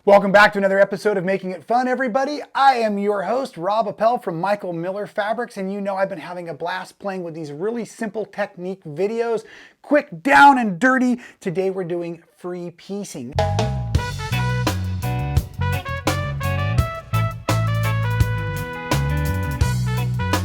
Welcome back to another episode of Making It Fun, everybody. I am your host, Rob Appell from Michael Miller Fabrics, and you know I've been having a blast playing with these really simple technique videos. Quick, down and dirty. Today we're doing free piecing.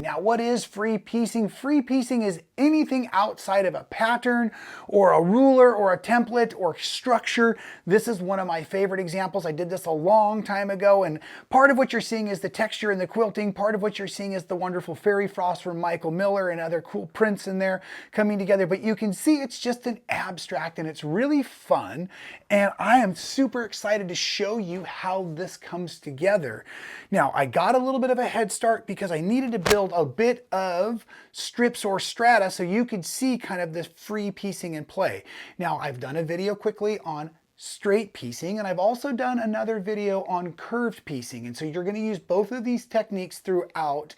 Now, what is free piecing? Free piecing is anything outside of a pattern or a ruler or a template or structure. This is one of my favorite examples. I did this a long time ago, and part of what you're seeing is the texture and the quilting. Part of what you're seeing is the wonderful fairy frost from Michael Miller and other cool prints in there coming together. But you can see it's just an abstract and it's really fun. And I am super excited to show you how this comes together. Now, I got a little bit of a head start because I needed to build a bit of strips or strata so you could see kind of this free piecing in play. Now, I've done a video quickly on straight piecing, and I've also done another video on curved piecing. And so you're going to use both of these techniques throughout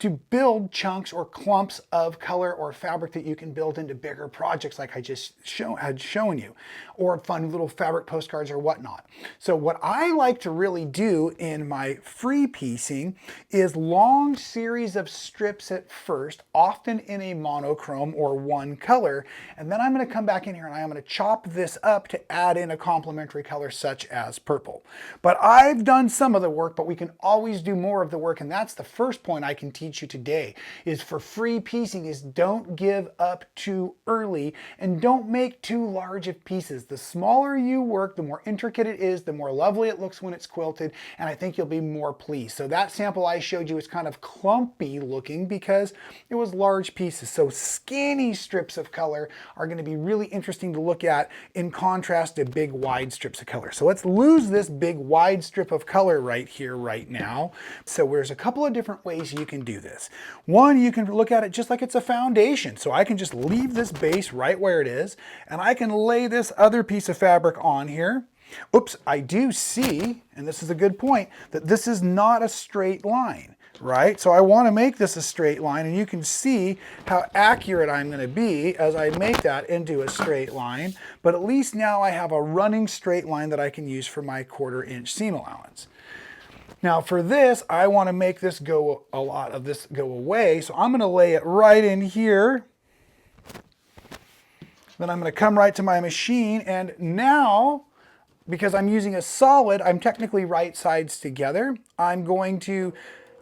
to build chunks or clumps of color or fabric that you can build into bigger projects like I just had shown you, or fun little fabric postcards or whatnot. So what I like to really do in my free piecing is long series of strips at first, often in a monochrome or one color, and then I'm going to come back in here and I'm going to chop this up to add in a complementary color such as purple. But I've done some of the work, but we can always do more of the work, and that's the first point I can teach you today is for free piecing is don't give up too early and don't make too large of pieces. The smaller you work, the more intricate it is, the more lovely it looks when it's quilted, and I think you'll be more pleased. So that sample I showed you is kind of clumpy looking because it was large pieces. So skinny strips of color are going to be really interesting to look at in contrast to big wide strips of color. So let's lose this big wide strip of color right here, right now. So there's a couple of different ways you can do this. One, you can look at it just like it's a foundation. So I can just leave this base right where it is, and I can lay this other piece of fabric on here. Oops, I do see, and this is a good point, that this is not a straight line, right? So I want to make this a straight line, and you can see how accurate I'm going to be as I make that into a straight line. But at least now I have a running straight line that I can use for my 1/4 inch seam allowance. Now for this, I want to make this go, a lot of this go away, so I'm going to lay it right in here. Then I'm going to come right to my machine, and now, because I'm using a solid, I'm technically right sides together. I'm going to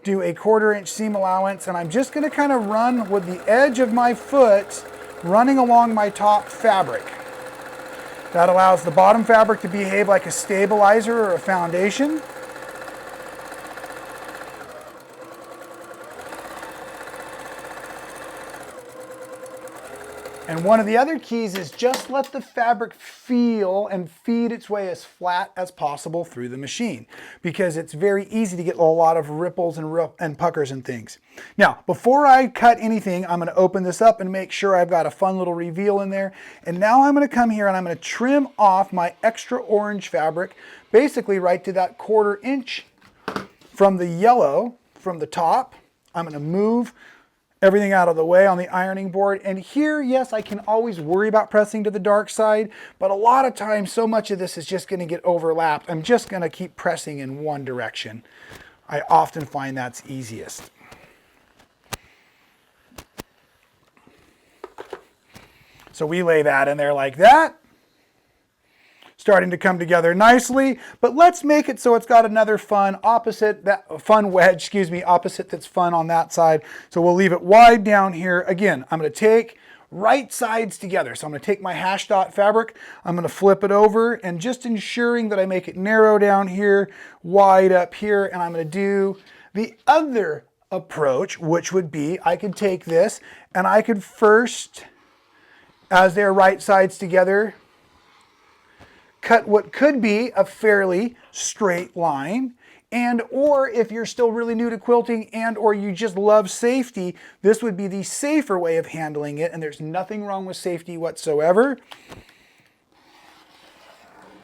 do a 1/4 inch seam allowance, and I'm just going to kind of run with the edge of my foot running along my top fabric. That allows the bottom fabric to behave like a stabilizer or a foundation. And one of the other keys is just let the fabric feel and feed its way as flat as possible through the machine, because it's very easy to get a lot of ripples and puckers and things. Now, before I cut anything, I'm going to open this up and make sure I've got a fun little reveal in there. And now I'm going to come here and I'm going to trim off my extra orange fabric, basically right to that 1/4 inch from the yellow from the top. I'm going to move everything out of the way on the ironing board. And here, yes, I can always worry about pressing to the dark side, but a lot of times, so much of this is just going to get overlapped. I'm just going to keep pressing in one direction. I often find that's easiest. So we lay that in there like that. Starting to come together nicely, but let's make it so it's got another fun opposite, that fun wedge, excuse me, opposite that's fun on that side. So we'll leave it wide down here. Again, I'm going to take right sides together. So I'm going to take my hash dot fabric, I'm going to flip it over, and just ensuring that I make it narrow down here, wide up here, and I'm going to do the other approach, which would be I could take this and I could first, as they're right sides together, cut what could be a fairly straight line. And or if you're still really new to quilting and or you just love safety, this would be the safer way of handling it, and there's nothing wrong with safety whatsoever.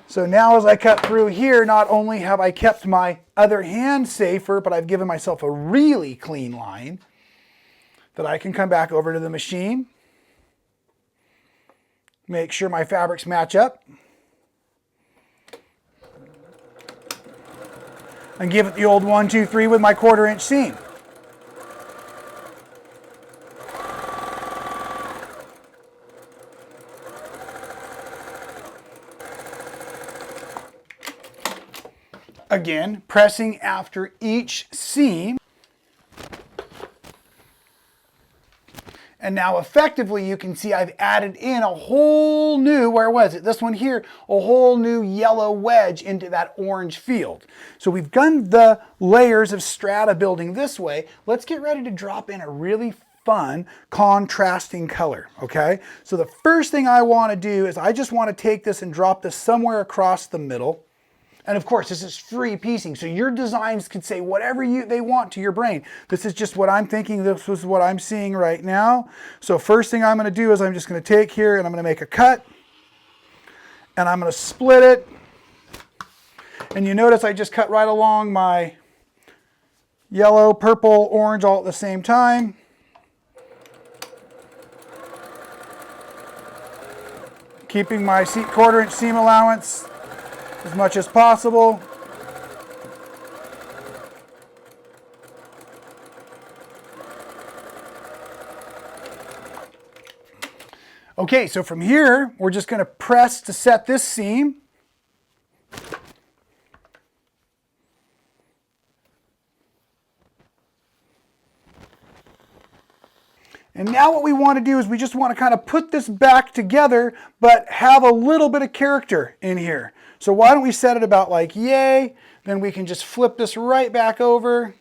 So now as I cut through here, not only have I kept my other hand safer, but I've given myself a really clean line that I can come back over to the machine, make sure my fabrics match up. and give it the old 1, 2, 3 with my 1/4 inch seam. Again, pressing after each seam. And now effectively you can see I've added in a whole new, where was it? This one here, a whole new yellow wedge into that orange field. So we've done the layers of strata building this way. Let's get ready to drop in a really fun contrasting color, okay? So the first thing I want to do is I just want to take this and drop this somewhere across the middle. And of course, this is free piecing, so your designs can say whatever they want to your brain. This is just what I'm thinking. This is what I'm seeing right now. So first thing I'm going to do is I'm just going to take here and I'm going to make a cut. And I'm going to split it. And you notice I just cut right along my yellow, purple, orange all at the same time. Keeping my 1/4 inch seam allowance as much as possible. Okay, so from here, we're just going to press to set this seam. And now what we want to do is we just want to kind of put this back together, but have a little bit of character in here. So why don't we set it about like yay, then we can just flip this right back over.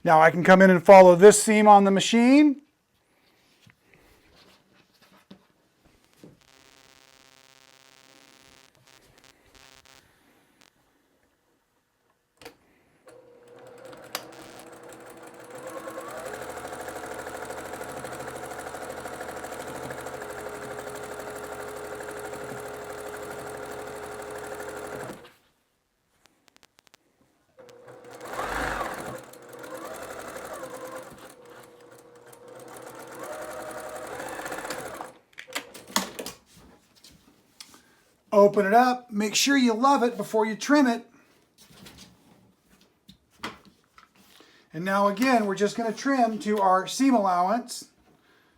Now I can come in and follow this seam on the machine. Open it up, make sure you love it before you trim it. And now again, we're just going to trim to our seam allowance.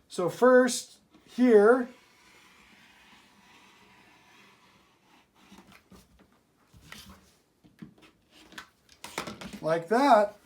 So first, here, like that.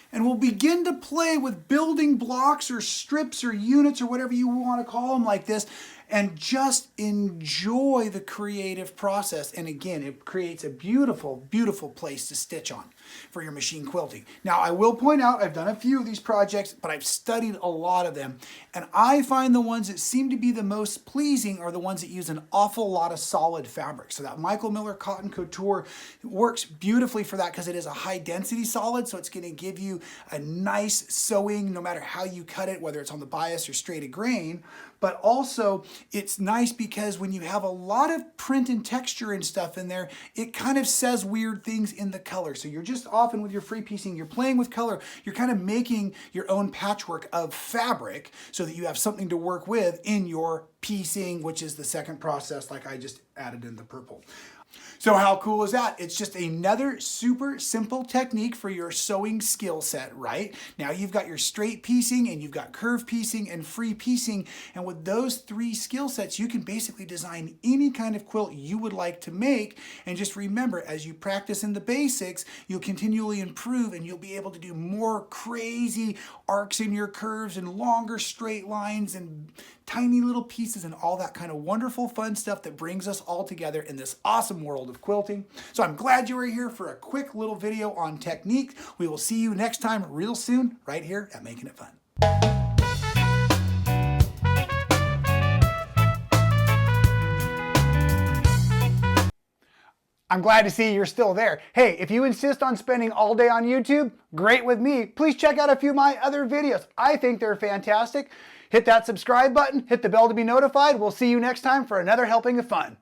And we'll begin to play with building blocks or strips or units or whatever you want to call them like this, and just enjoy the creative process. And again, it creates a beautiful, beautiful place to stitch on for your machine quilting. Now, I will point out, I've done a few of these projects, but I've studied a lot of them. And I find the ones that seem to be the most pleasing are the ones that use an awful lot of solid fabric. So that Michael Miller Cotton Couture works beautifully for that because it is a high density solid. So it's going to give you a nice sewing no matter how you cut it, whether it's on the bias or straight a grain. But also it's nice because when you have a lot of print and texture and stuff in there, it kind of says weird things in the color. So you're just often with your free piecing, you're playing with color, you're kind of making your own patchwork of fabric so that you have something to work with in your piecing, which is the second process like I just added in the purple. So how cool is that? It's just another super simple technique for your sewing skill set, right? Now you've got your straight piecing and you've got curve piecing and free piecing. And with those three skill sets, you can basically design any kind of quilt you would like to make. And just remember, as you practice in the basics, you'll continually improve and you'll be able to do more crazy arcs in your curves and longer straight lines and tiny little pieces and all that kind of wonderful fun stuff that brings us all together in this awesome world of quilting. So I'm glad you were here for a quick little video on technique. We will see you next time real soon right here at Making It Fun. I'm glad to see you're still there. Hey, if you insist on spending all day on YouTube, great with me. Please check out a few of my other videos. I think they're fantastic. Hit that subscribe button, hit the bell to be notified. We'll see you next time for another helping of fun.